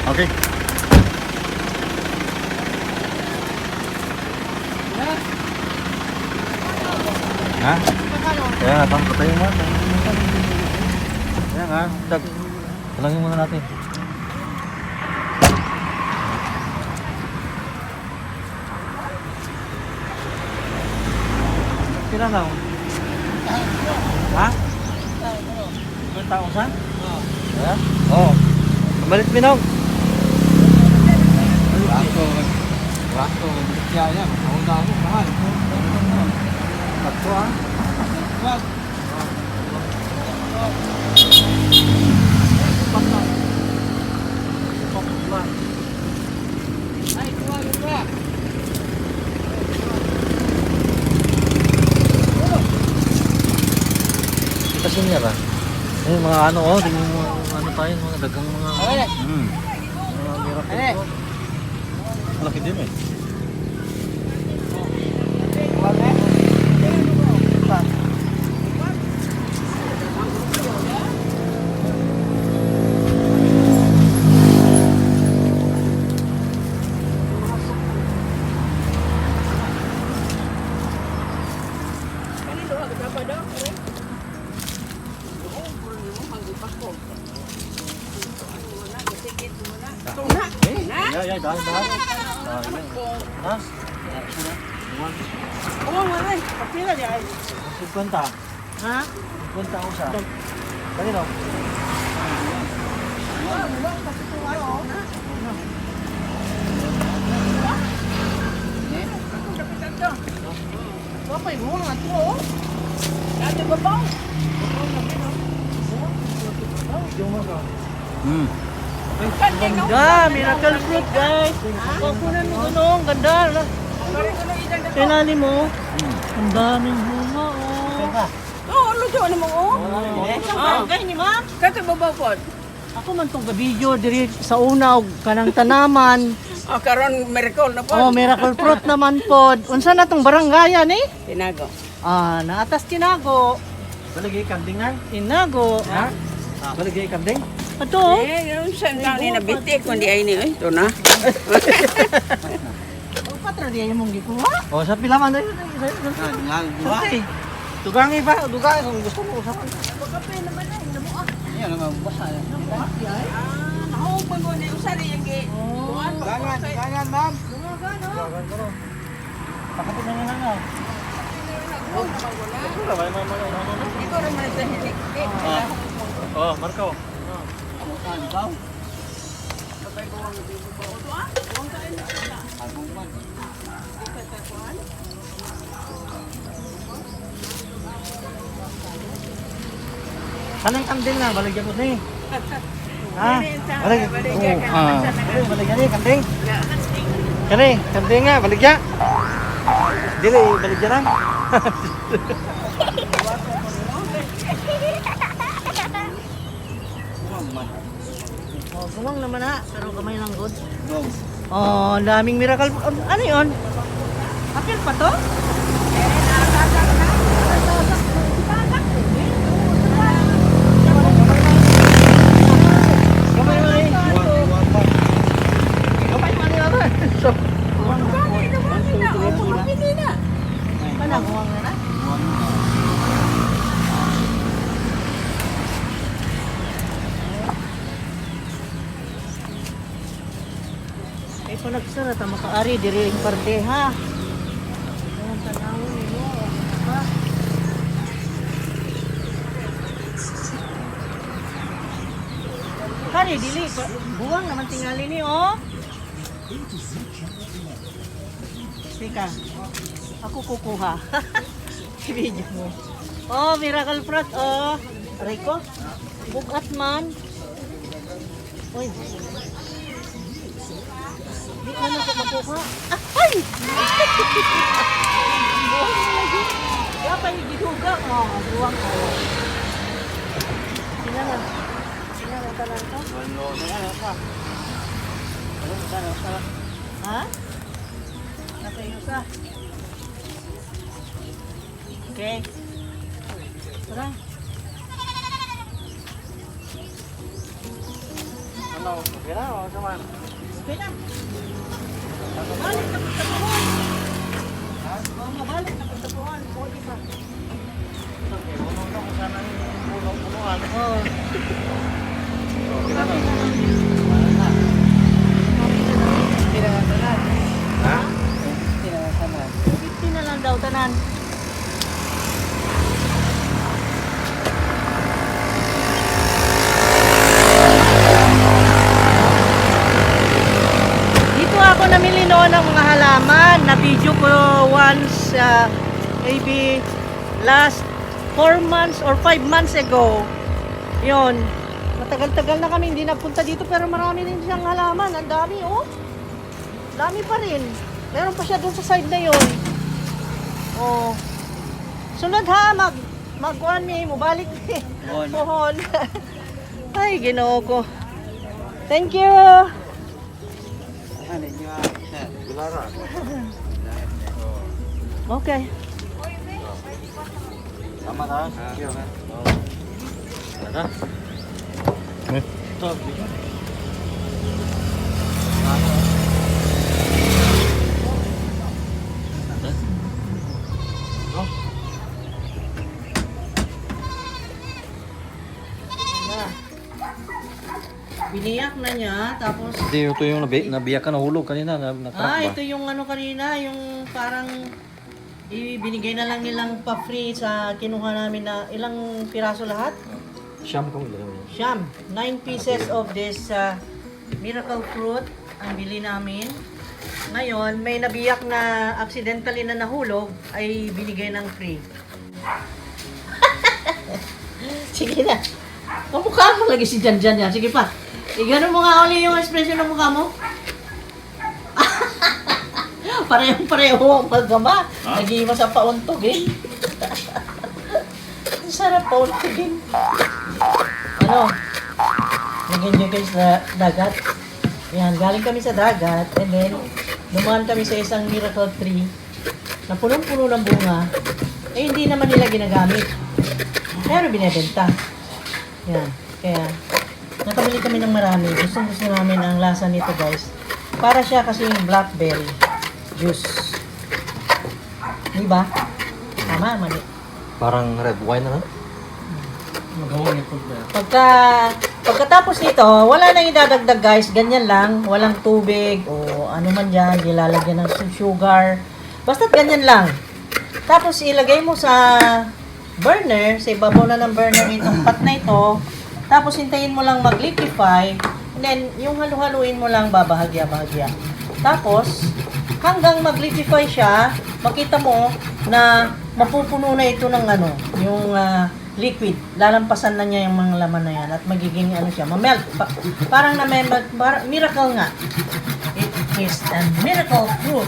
Okay. Ha? Kaya nga, patayin mo. Kaya nga, dag. Talangin muna natin. Kailan na? Ha? Ilang taong sa? Oo. Ha? Oo. Kamalit Minong. Waktu kaya mauna ako mahal. Takto ah. Wag. Ay, kuha ka. Kita senior ah. Eh mga ano oh, tingnan mo ano tayo mga dagang mga mga miracle. Malaki din eh. Ya, dah. Ha? Oo, wala eh. Kapila niya ay. 50. Ha? 50 ako sa. Kanino? Kapay mo nga ito, oh. Dati ba ba? Ganda, miracle fruit guys. Kukunan mo gunong, ganda. Tinali mo. Ang daming bunga, oh. Oo, luto ano mo, oh. Kaya ni ma'am. Kaya babaw po. Ako man tong video diri sa una og kanang tanaman. Oh, karon miracle na po. Oh, miracle fruit naman pod. Unsa na tong barangayan eh? Tinago. Ah, naatas Tinago. Balagay kandingan. Tinago. Ha? Balagay kanding. Ato. Yung saan ka ni nabitik kundi ay ni ito na. O patra diya mong gikuha. Oh, sa pila man dai. Okay. Tugangi ba? Dugay kung gusto mo usapan. Pagkape naman ay namuha. Yan ang basa. Namuha ay. Ako pag mo ni usari yung gi. Gangan, ma'am. Tugangan ko ro. Pakapit na nga nga. Wala ba man man. Ikaw rin man sa hilik. Oh, Marco. Kanang kanding na, baligyan ko ni. Ha? Baligyan. Baligyan ni, kanding. Kani, kanding nga, baligyan. Dili, baligyan lang. Oh, gumang naman ha. Pero kamay lang good. No. Oh, ang daming miracle. Ano 'yon? Apil pa to? Kamay mo ni. Kamay mo ni nato. So, Mana gumang na? Ay panagsara ta makaari diri ing parte ha. Ang tanawon nimo. Ha? Kani dili buwang naman tingali ni oh. Teka. Ako kukuha. Video mo. Oh, miracle fruit oh. Aray ko. Bugat man. Uy. Di man ako makuha. Ah, ay! Buwang na lagi. Kaya pa yung giduga. Oh, buwang ko. Sinangan. Sinangan ka lang to? Ha? Natayo sa. Okay. Tara. ano, okay na, o sama. Okay na. Mabalik na pagtapuhan. Mabalik na pagtapuhan. Pwede pa. Okay, puno na kung saan ang puno-punuan. Oo. Okay na lang. Ha? 50 na lang daw, tanan. Dito ako namili noon ng mga halaman. Na-video ko once, maybe last 4 months or 5 months ago. Yun. Matagal-tagal na kami hindi napunta dito pero marami din siyang halaman. Ang dami, oh. Dami pa rin. Meron pa siya dun sa side na yun. Oh. Sunod ha, mag-one may mo balik ni. Pohon. Ay, ginoo ko. Thank you. Gulara. Okay. Tama na. Ada. Ito. Biniyak na niya, tapos... Hindi, ito yung nabiyak ka nahulog kanina, na-crack ba? ito yung ano kanina, yung parang ibinigay na lang nilang pa-free sa kinuha namin na ilang piraso lahat? Siyam kong gano'n. Siyam. 9 pieces of this miracle fruit ang bili namin. Ngayon, may nabiyak na accidentally na nahulog ay binigay ng free. Sige na. Kamukha mo lagi si Janjan yan. Sige pa. Igano mo nga ulit yung expression ng mukha mo. Parehong-pareho ang pagkama. Nag-iima sa pauntugin. Ang sarap pauntugin. Ano? Nag-enjoy kayo sa dagat. Yan, galing kami sa dagat. And then, dumaan kami sa isang miracle tree na punong-puno ng bunga. Eh, hindi naman nila ginagamit. Pero binibenta. Yan. Kaya, nakabili kami ng marami. Gusto namin ang lasa nito, guys. Para siya kasing blackberry juice. Diba? Tama, mali. Parang red wine na. Magawang ito ba? Pagkatapos nito, wala na idadagdag, guys. Ganyan lang. Walang tubig o ano man dyan. Ilalagyan ng sugar. Basta't ganyan lang. Tapos ilagay mo sa burner. Sa ibabaw na ng burner itong pot na ito. Tapos hintayin mo lang mag-liquefy. And then, yung halu-haluin mo lang babahagya-bahagya. Tapos, hanggang mag-liquefy siya, makita mo na mapupuno na ito ng ano, yung liquid. Lalampasan na niya yung mga laman na yan at magiging ano siya, mamelt. Parang na-melt, miracle nga. It is a miracle fruit.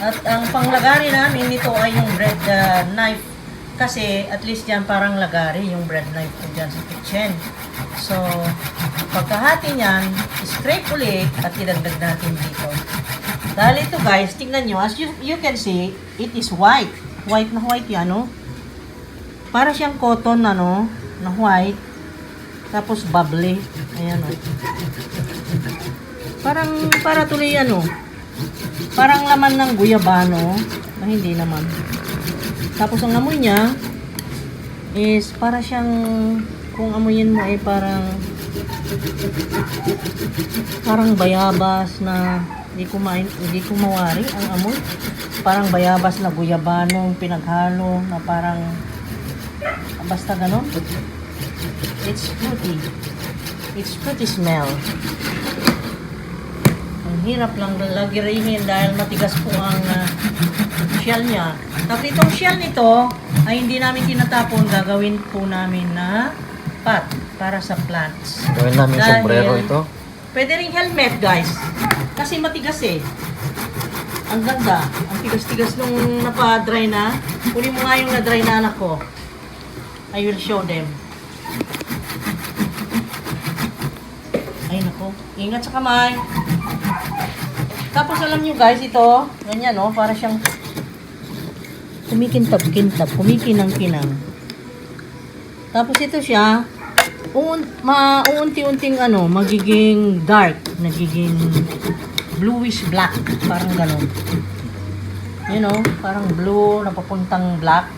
At ang panglagari namin nito ay yung bread knife. Kasi at least yan parang lagari yung bread knife ko dyan sa kitchen. So, pagkahati niyan, scrape ulit at idagdag natin dito. Dahil ito, guys, tingnan nyo, as you can see, it is white. White na white yan, no? Para siyang cotton, ano, na white. Tapos bubbly. Ayan, o. Para tuloy, ano, parang laman ng guyabano, na hindi naman. Tapos ang amoy niya is para siyang, kung amoyin mo ay parang bayabas na hindi ko mawari ang amoy. Parang bayabas na guyabano pinaghalo na parang basta ganon. It's fruity. It's fruity smell. Ang hirap lang lagirihin dahil matigas po ang shell niya. Tapos itong shell nito ay hindi namin tinatapon. Gagawin po namin na pot para sa plants. Gawin namin Dahil, sombrero ito. Pwede ring helmet, guys. Kasi matigas eh. Ang ganda. Ang tigas-tigas nung napa-dry na. Kunin mo nga yung na-dry na anak ko. I will show them. Ay nako. Ingat sa kamay. Tapos alam nyo guys, ito. Ganyan no. Para siyang kumikintab-kintab. Kumikinang-kinang. Tapos ito siya. Maunti-unting magiging dark, nagiging bluish black, parang ganun. You know, parang blue na papuntang black,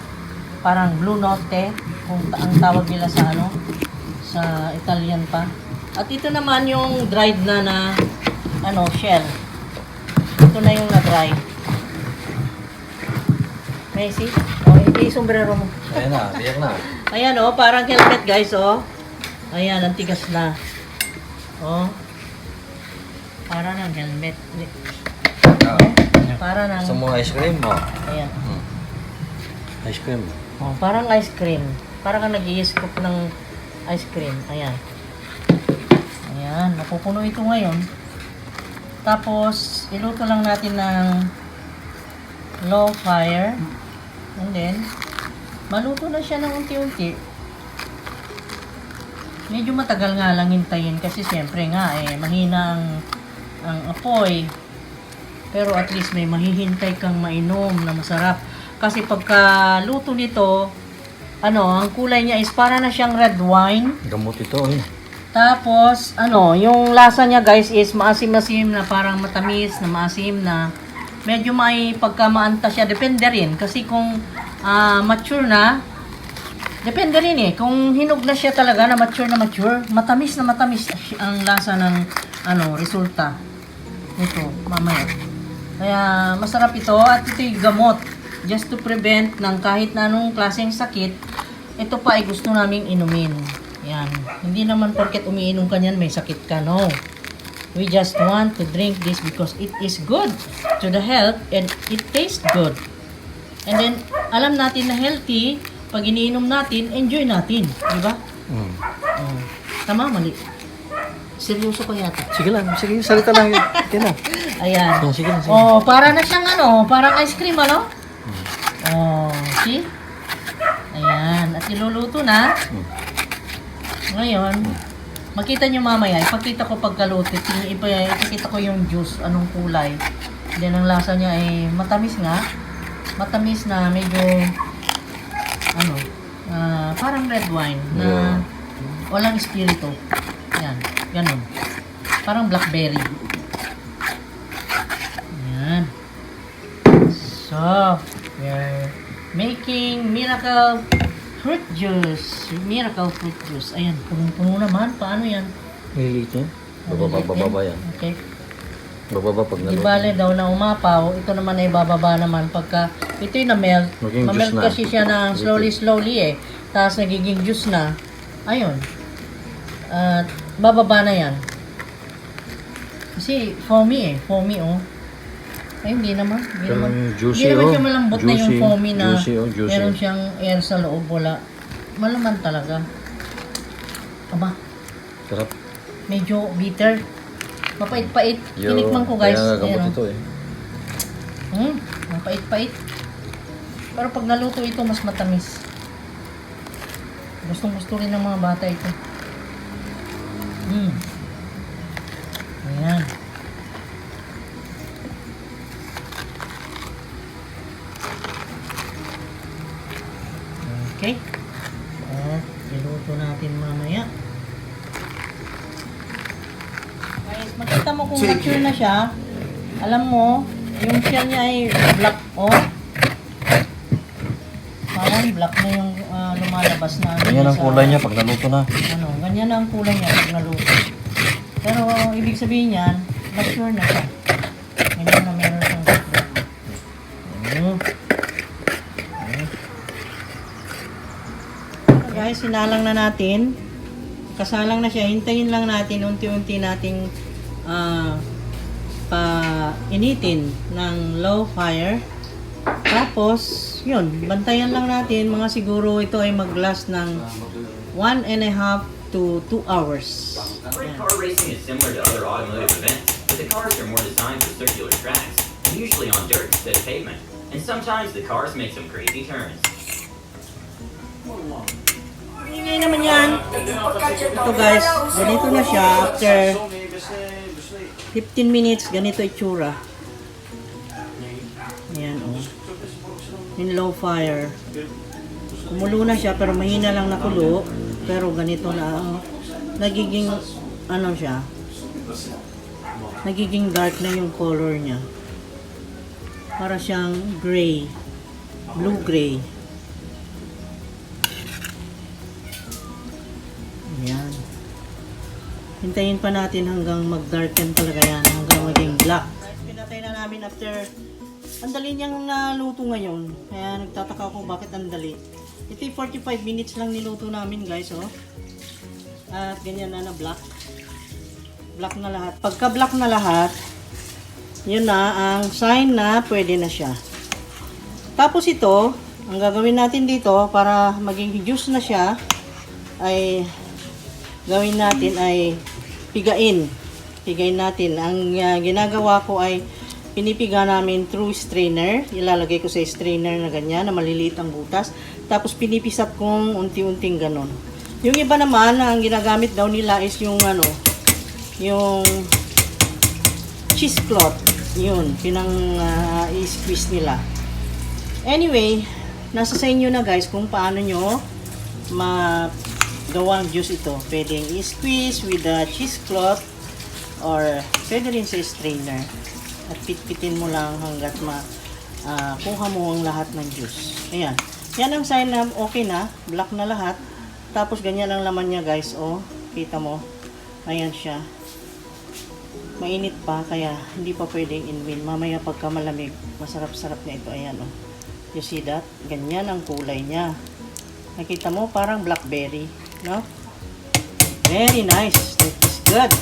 parang blue note, kung ang tawag nila sa sa Italian pa. At ito naman yung dried na shell. Ito na yung na-dry. May see? Ito yung sombrero mo. Ayan na, biyak na. Ayan parang helmet guys Ayan, ang tigas na. Para ng helmet. Para ng... Gusto mo ice cream mo? Ayan. Ice cream. Parang ice cream. Parang kang nag-i-scoop ng ice cream. Ayan. Ayan, napupuno ito ngayon. Tapos, iluto lang natin ng low fire. And then, maluto na siya ng unti-unti. Medyo matagal nga lang hintayin kasi siyempre nga mahina ang apoy. Pero at least may mahihintay kang mainom na masarap. Kasi pagka luto nito, ang kulay niya is para na siyang red wine. Gamot ito Tapos, yung lasa niya guys is maasim-asim na parang matamis na maasim na medyo may pagkamaanta siya. Depende rin. Kasi kung mature na, depende rin kung hinog na siya talaga na mature, matamis na matamis ang lasa ng resulta nito mamaya. Kaya masarap ito at ito yung gamot. Just to prevent ng kahit na anong klaseng sakit, ito pa ay gusto naming inumin. Yan. Hindi naman porket umiinom ka niyan may sakit ka. No. We just want to drink this because it is good to the health and it tastes good. And then, alam natin na healthy, pag iniinom natin, enjoy natin. Di ba? Tama, mali. Seryoso ko yata. Sige lang, sige, salita lang yun. Okay na. Ayan. Sige na, sige. Para na siyang parang ice cream, see? Ayan. At iluluto na. Ngayon, makita nyo mamaya, ipakita ko pagkaluto. Ipakita ko yung juice, anong kulay. Then, ang lasa niya ay matamis nga. Matamis na medyo parang red wine na walang espiritu. Yan, ganun. Parang blackberry. Yan. So, we're making miracle fruit juice. Miracle fruit juice. Ayan, punong-puno naman. Paano yan? Nilito. Bababa yan. Okay. Bababa pag Di naluto. bale daw na umapaw, ito naman ay bababa naman pagka ito yung na-melt. Maging Ma-melt juice na. kasi siya na slowly Tapos nagiging juice na. Ayun. At bababa na yan. Kasi foamy Foamy Ay, hindi naman. Hindi naman. Juicy, Hindi naman siya malambot na yung Juicy. foamy na Juicy. meron siyang air sa loob. Wala. Malaman talaga. Aba, Sarap. medyo bitter. Mapait-pait. Tinikman ko guys. Kaya gamot Ayan, ito mapait-pait. Pero pag naluto ito, mas matamis. Gustong-gusto rin ng mga bata ito. Ayan. Okay. At iluto natin mamaya. Guys, makita mo kung mature na siya. Alam mo, yung shell niya ay black, parang black na yung lumalabas na. Ganyan ang kulay niya pag naluto na. Ganyan ang kulay niya pag naluto. Pero, ibig sabihin niyan, mature na siya. Ganyan na meron siyang black. Guys, sinalang na natin. Kasalang na siya. Hintayin lang natin, unti-unti nating initin ng low fire. Tapos, yun, bantayan lang natin. Mga siguro ito ay mag-last ng 1.5 to 2 hours. Sprint car racing is similar to other automotive events, but the cars are more designed for circular tracks, usually on dirt instead of pavement. And sometimes the cars make some crazy turns. Ingay naman yan. Ito guys, ganito na siya after 15 minutes, ganito itsura. Ayan, in low fire. Kumulo na siya pero mahina lang nakulo. Pero ganito na, nagiging, ano siya, nagiging dark na yung color niya. Para siyang gray, blue-gray. Ayan. Hintayin pa natin hanggang mag-darken talaga yan, hanggang maging black. Pinatay na namin after, ang dali niyang naluto ngayon. Kaya nagtataka ako bakit ang dali. Ito 45 minutes lang niluto namin guys, oh. At ganyan na black. Black na lahat. Pagka black na lahat, yun na ang sign na pwede na siya. Tapos ito, ang gagawin natin dito para maging juice na siya, ay gawin natin ay pigain. Pigain natin. Ang ginagawa ko ay pinipiga namin through strainer. Ilalagay ko sa strainer na ganyan, na maliliit ang butas. Tapos pinipisat kong unti-unting ganon. Yung iba naman, ang ginagamit daw nila is yung ano, yung cheesecloth. Yun, pinang i-squeeze nila. Anyway, nasa sa inyo na guys kung paano nyo magawang juice ito. Pwedeng i-squeeze with the cheesecloth or pwede rin sa strainer. At pitpitin mo lang hanggat kuha mo ang lahat ng juice. Ayan. Yan ang sign na okay na. Black na lahat. Tapos ganyan ang laman niya guys. Oh, kita mo. Ayan siya. Mainit pa kaya hindi pa pwedeng inwin. Mamaya pagka malamig, masarap-sarap na ito. Ayan oh. You see that? Ganyan ang kulay niya. Nakita mo parang blackberry, no? Very nice. That is good.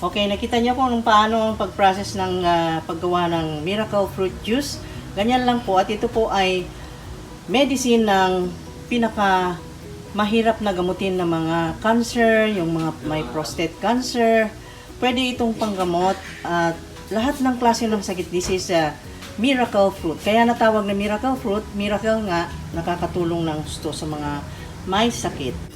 Okay, nakita niyo kung paano ang pag-process ng paggawa ng miracle fruit juice. Ganyan lang po at ito po ay medicine ng pinaka mahirap na gamutin ng mga cancer, yung mga may prostate cancer. Pwede itong panggamot at lahat ng klase ng sakit. This is miracle fruit. Kaya natawag na miracle fruit. Miracle nga, nakakatulong ng gusto sa mga may sakit.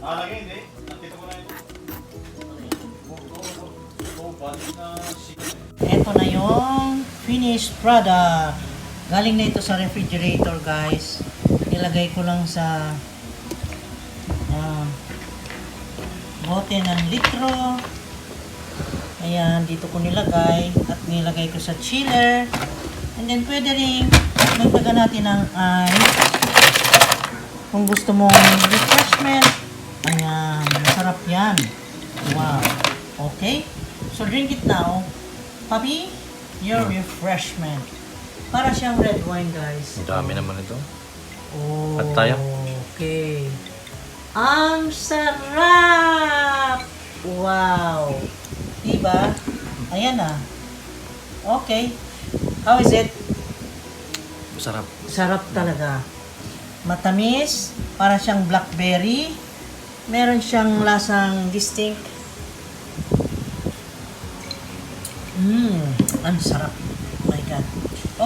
Lagi hindi. Nakita ko na ito. Ito na yung finished product. Galing na ito sa refrigerator guys. Nilagay ko lang sa bote ng litro. Ayan, dito ko nilagay. At nilagay ko sa chiller. And then pwede rin magtaga natin ng ice. Kung gusto mong refreshment. Ayan, masarap yan. Wow. Okay? So drink it now. Papi, your refreshment. Para siyang red wine, guys. Ang dami naman ito. Oh, At tayo? okay. Ang sarap! Wow. Diba? Ayan na. Okay. How is it? Masarap. Sarap talaga. Matamis. Para siyang blackberry. Meron siyang lasang distinct. Ang sarap. Oh my God.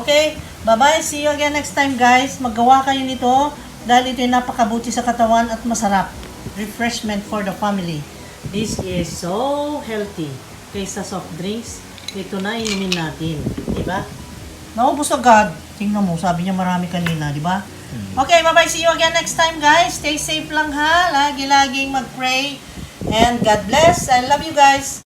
Okay, bye-bye. See you again next time, guys. Maggawa kayo nito dahil ito ay napakabuti sa katawan at masarap. Refreshment for the family. This is so healthy. Kaysa soft drinks, ito na inumin natin. Diba? Naubos agad. Tingnan mo, sabi niya marami kanina, diba? Okay, bye-bye. See you again next time, guys. Stay safe lang ha. Lagi-laging mag-pray. And God bless. I love you guys.